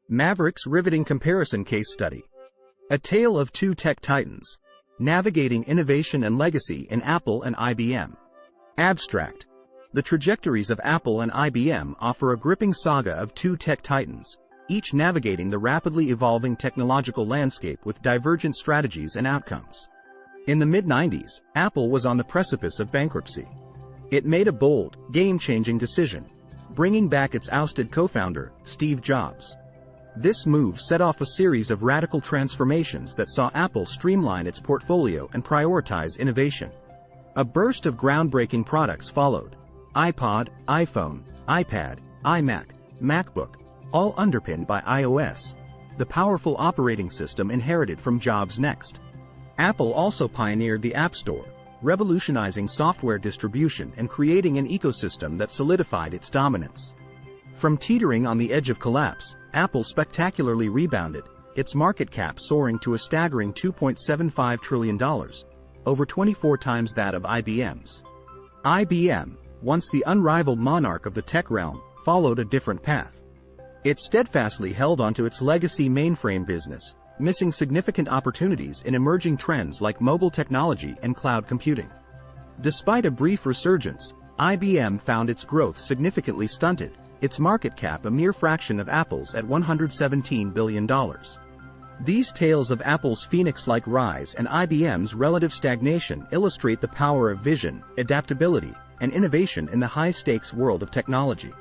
Maverick's riveting comparison case study. A tale of two tech titans, navigating innovation and legacy in Apple and IBM. Abstract. The trajectories of Apple and IBM offer a gripping saga of two tech titans, each navigating the rapidly evolving technological landscape with divergent strategies and outcomes. In the mid-90s, Apple was on the precipice of bankruptcy. It made a bold, game-changing decision, bringing back its ousted co-founder, Steve Jobs. This move set off a series of radical transformations that saw Apple streamline its portfolio and prioritize innovation. A burst of groundbreaking products followed: iPod, iPhone, iPad, iMac, MacBook, all underpinned by iOS, the powerful operating system inherited from Jobs' Next. Apple also pioneered the App Store, revolutionizing software distribution and creating an ecosystem that solidified its dominance. From teetering on the edge of collapse, Apple spectacularly rebounded, its market cap soaring to a staggering $2.75 trillion, over 24 times that of IBM's. IBM, once the unrivaled monarch of the tech realm, followed a different path. It steadfastly held onto its legacy mainframe business, missing significant opportunities in emerging trends like mobile technology and cloud computing. Despite a brief resurgence, IBM found its growth significantly stunted, its market cap a mere fraction of Apple's at $117 billion. These tales of Apple's phoenix-like rise and IBM's relative stagnation illustrate the power of vision, adaptability, and innovation in the high-stakes world of technology.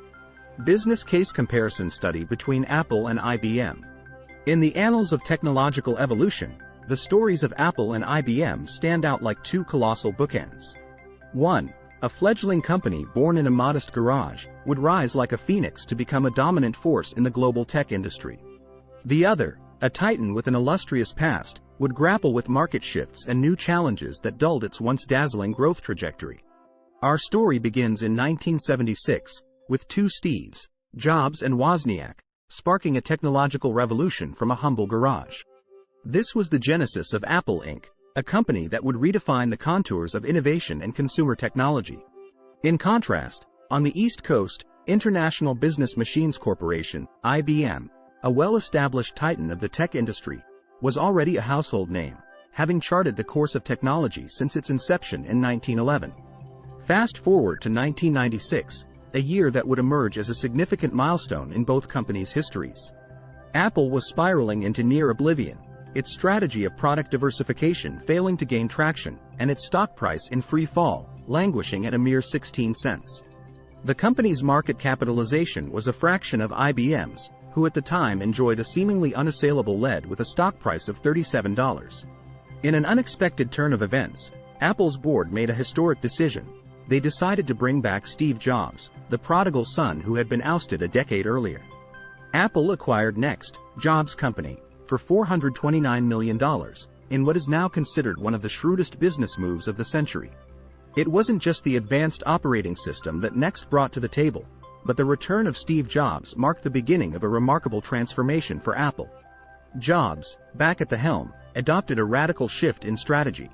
Business case comparison study between Apple and IBM. In the annals of technological evolution, the stories of Apple and IBM stand out like two colossal bookends. 1. A fledgling company born in a modest garage would rise like a phoenix to become a dominant force in the global tech industry. The other, a titan with an illustrious past, would grapple with market shifts and new challenges that dulled its once dazzling growth trajectory. Our story begins in 1976, with two Steves, Jobs and Wozniak, sparking a technological revolution from a humble garage. This was the genesis of Apple Inc., a company that would redefine the contours of innovation and consumer technology. In contrast, on the East Coast, International Business Machines Corporation, IBM, a well-established titan of the tech industry, was already a household name, having charted the course of technology since its inception in 1911. Fast forward to 1996, a year that would emerge as a significant milestone in both companies' histories. Apple was spiraling into near oblivion, its strategy of product diversification failing to gain traction, and its stock price in free fall, languishing at a mere 16 cents. The company's market capitalization was a fraction of IBM's, who at the time enjoyed a seemingly unassailable lead with a stock price of $37. In an unexpected turn of events, Apple's board made a historic decision. They decided to bring back Steve Jobs, the prodigal son who had been ousted a decade earlier. Apple acquired Next, Jobs' company, for $429 million, in what is now considered one of the shrewdest business moves of the century. It wasn't just the advanced operating system that Next brought to the table, but the return of Steve Jobs marked the beginning of a remarkable transformation for Apple. Jobs, back at the helm, adopted a radical shift in strategy.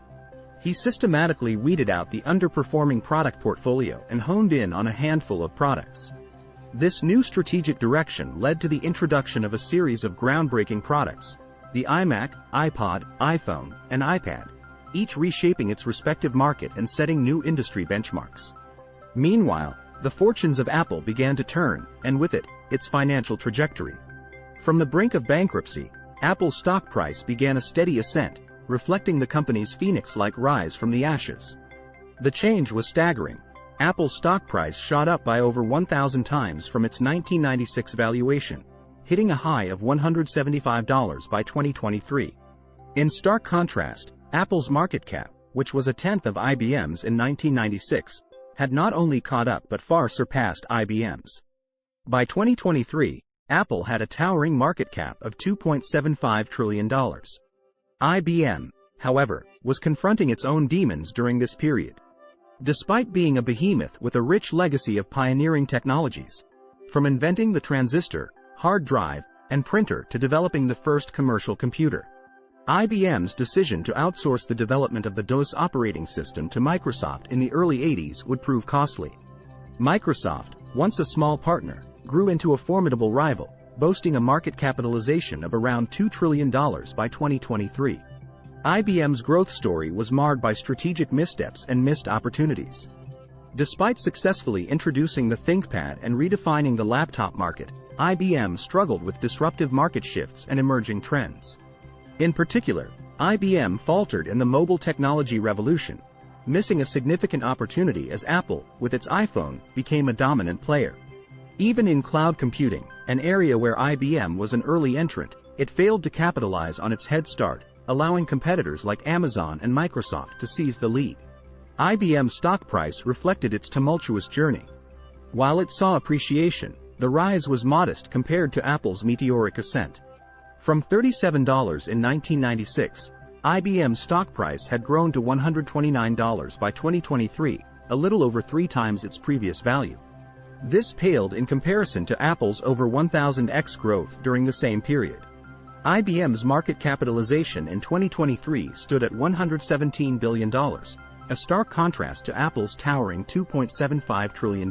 He systematically weeded out the underperforming product portfolio and honed in on a handful of products. This new strategic direction led to the introduction of a series of groundbreaking products: the iMac, iPod, iPhone, and iPad, each reshaping its respective market and setting new industry benchmarks. Meanwhile, the fortunes of Apple began to turn, and with it, its financial trajectory. From the brink of bankruptcy, Apple's stock price began a steady ascent, reflecting the company's phoenix-like rise from the ashes. The change was staggering. Apple's stock price shot up by over 1,000 times from its 1996 valuation, hitting a high of $175 by 2023. In stark contrast, Apple's market cap, which was a tenth of IBM's in 1996, had not only caught up but far surpassed IBM's. By 2023, Apple had a towering market cap of $2.75 trillion. IBM, however, was confronting its own demons during this period. Despite being a behemoth with a rich legacy of pioneering technologies, from inventing the transistor, hard drive, and printer to developing the first commercial computer, IBM's decision to outsource the development of the DOS operating system to Microsoft in the early 80s would prove costly. Microsoft, once a small partner, grew into a formidable rival, boasting a market capitalization of around $2 trillion by 2023. IBM's growth story was marred by strategic missteps and missed opportunities. Despite successfully introducing the ThinkPad and redefining the laptop market, IBM struggled with disruptive market shifts and emerging trends. In particular, IBM faltered in the mobile technology revolution, missing a significant opportunity as Apple, with its iPhone, became a dominant player. Even in cloud computing, an area where IBM was an early entrant, it failed to capitalize on its head start, allowing competitors like Amazon and Microsoft to seize the lead. IBM's stock price reflected its tumultuous journey. While it saw appreciation, the rise was modest compared to Apple's meteoric ascent. From $37 in 1996, IBM's stock price had grown to $129 by 2023, a little over 3 times its previous value. This paled in comparison to Apple's over 1,000x growth during the same period. IBM's market capitalization in 2023 stood at $117 billion, a stark contrast to Apple's towering $2.75 trillion.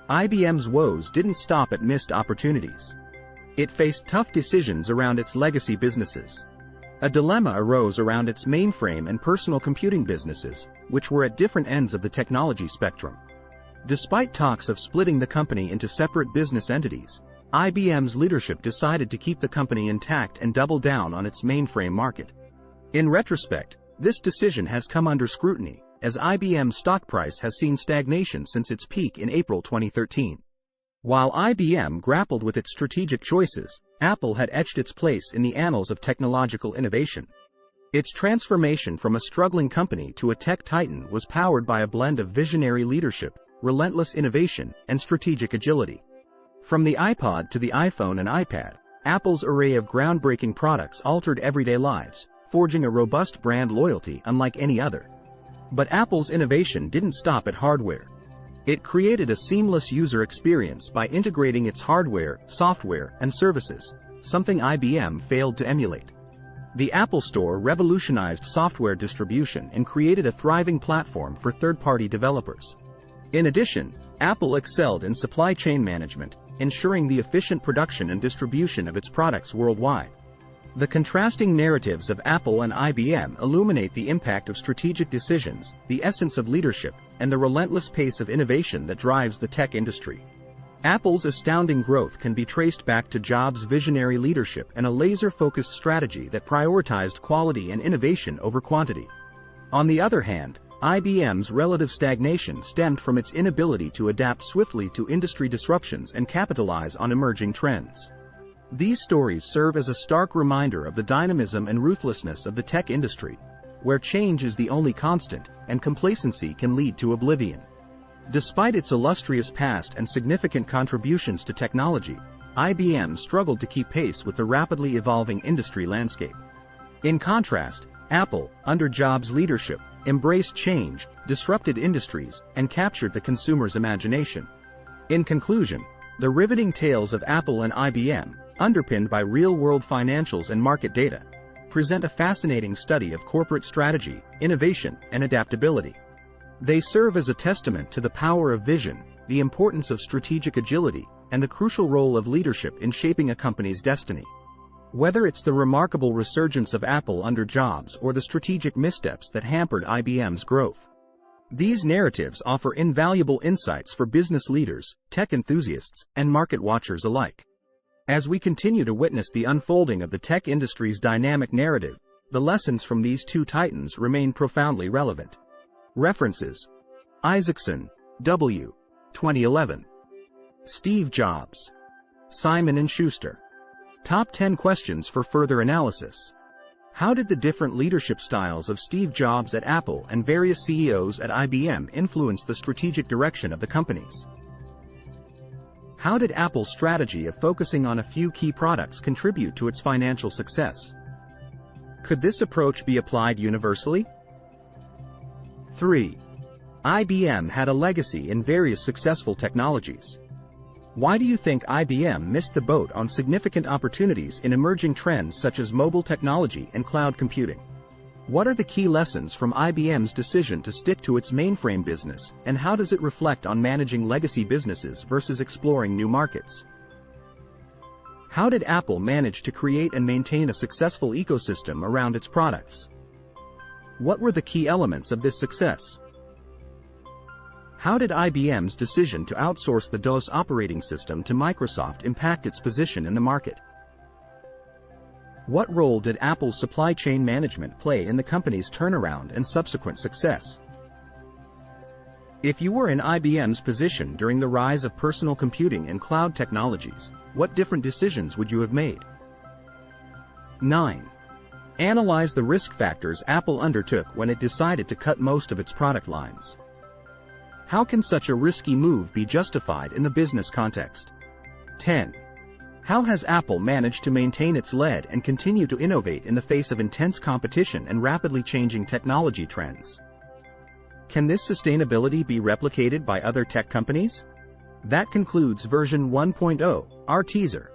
IBM's woes didn't stop at missed opportunities. It faced tough decisions around its legacy businesses. A dilemma arose around its mainframe and personal computing businesses, which were at different ends of the technology spectrum. Despite talks of splitting the company into separate business entities, IBM's leadership decided to keep the company intact and double down on its mainframe market. In retrospect, this decision has come under scrutiny, as IBM's stock price has seen stagnation since its peak in April 2013. While IBM grappled with its strategic choices, Apple had etched its place in the annals of technological innovation. Its transformation from a struggling company to a tech titan was powered by a blend of visionary leadership, relentless innovation, and strategic agility. From the iPod to the iPhone and iPad, Apple's array of groundbreaking products altered everyday lives, forging a robust brand loyalty unlike any other. But Apple's innovation didn't stop at hardware. It created a seamless user experience by integrating its hardware, software, and services, something IBM failed to emulate. The Apple Store revolutionized software distribution and created a thriving platform for third-party developers. In addition, Apple excelled in supply chain management, ensuring the efficient production and distribution of its products worldwide. The contrasting narratives of Apple and IBM illuminate the impact of strategic decisions, the essence of leadership, and the relentless pace of innovation that drives the tech industry. Apple's astounding growth can be traced back to Jobs' visionary leadership and a laser-focused strategy that prioritized quality and innovation over quantity. On the other hand, IBM's relative stagnation stemmed from its inability to adapt swiftly to industry disruptions and capitalize on emerging trends. These stories serve as a stark reminder of the dynamism and ruthlessness of the tech industry, where change is the only constant, and complacency can lead to oblivion. Despite its illustrious past and significant contributions to technology, IBM struggled to keep pace with the rapidly evolving industry landscape. In contrast, Apple, under Jobs' leadership, embraced change, disrupted industries, and captured the consumer's imagination. In conclusion, the riveting tales of Apple and IBM, underpinned by real-world financials and market data, present a fascinating study of corporate strategy, innovation, and adaptability. They serve as a testament to the power of vision, the importance of strategic agility, and the crucial role of leadership in shaping a company's destiny. Whether it's the remarkable resurgence of Apple under Jobs or the strategic missteps that hampered IBM's growth, these narratives offer invaluable insights for business leaders, tech enthusiasts, and market watchers alike. As we continue to witness the unfolding of the tech industry's dynamic narrative, the lessons from these two titans remain profoundly relevant. References: Isaacson, W. 2011. Steve Jobs. Simon & Schuster. Top 10 questions for further analysis. How did the different leadership styles of Steve Jobs at Apple and various CEOs at IBM influence the strategic direction of the companies? How did Apple's strategy of focusing on a few key products contribute to its financial success? Could this approach be applied universally? 3. IBM had a legacy in various successful technologies. Why do you think IBM missed the boat on significant opportunities in emerging trends such as mobile technology and cloud computing? What are the key lessons from IBM's decision to stick to its mainframe business, and how does it reflect on managing legacy businesses versus exploring new markets? How did Apple manage to create and maintain a successful ecosystem around its products? What were the key elements of this success? How did IBM's decision to outsource the DOS operating system to Microsoft impact its position in the market? What role did Apple's supply chain management play in the company's turnaround and subsequent success? If you were in IBM's position during the rise of personal computing and cloud technologies, what different decisions would you have made? 9. Analyze the risk factors Apple undertook when it decided to cut most of its product lines. How can such a risky move be justified in the business context? 10. How has Apple managed to maintain its lead and continue to innovate in the face of intense competition and rapidly changing technology trends? Can this sustainability be replicated by other tech companies? That concludes version 1.0, our teaser.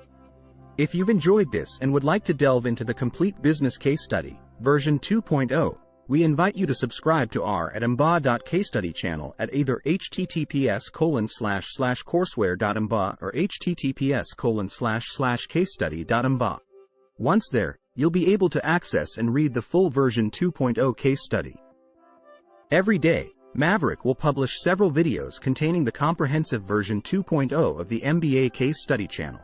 If you've enjoyed this and would like to delve into the complete business case study, version 2.0, we invite you to subscribe to our at mba.casestudy channel at either https://courseware.mba or https://casestudy.mba. Once there, you'll be able to access and read the full version 2.0 case study. Every day, Maverick will publish several videos containing the comprehensive version 2.0 of the MBA case study channel.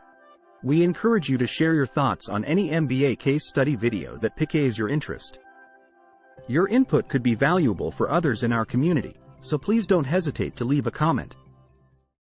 We encourage you to share your thoughts on any MBA case study video that piques your interest. Your input could be valuable for others in our community, so please don't hesitate to leave a comment.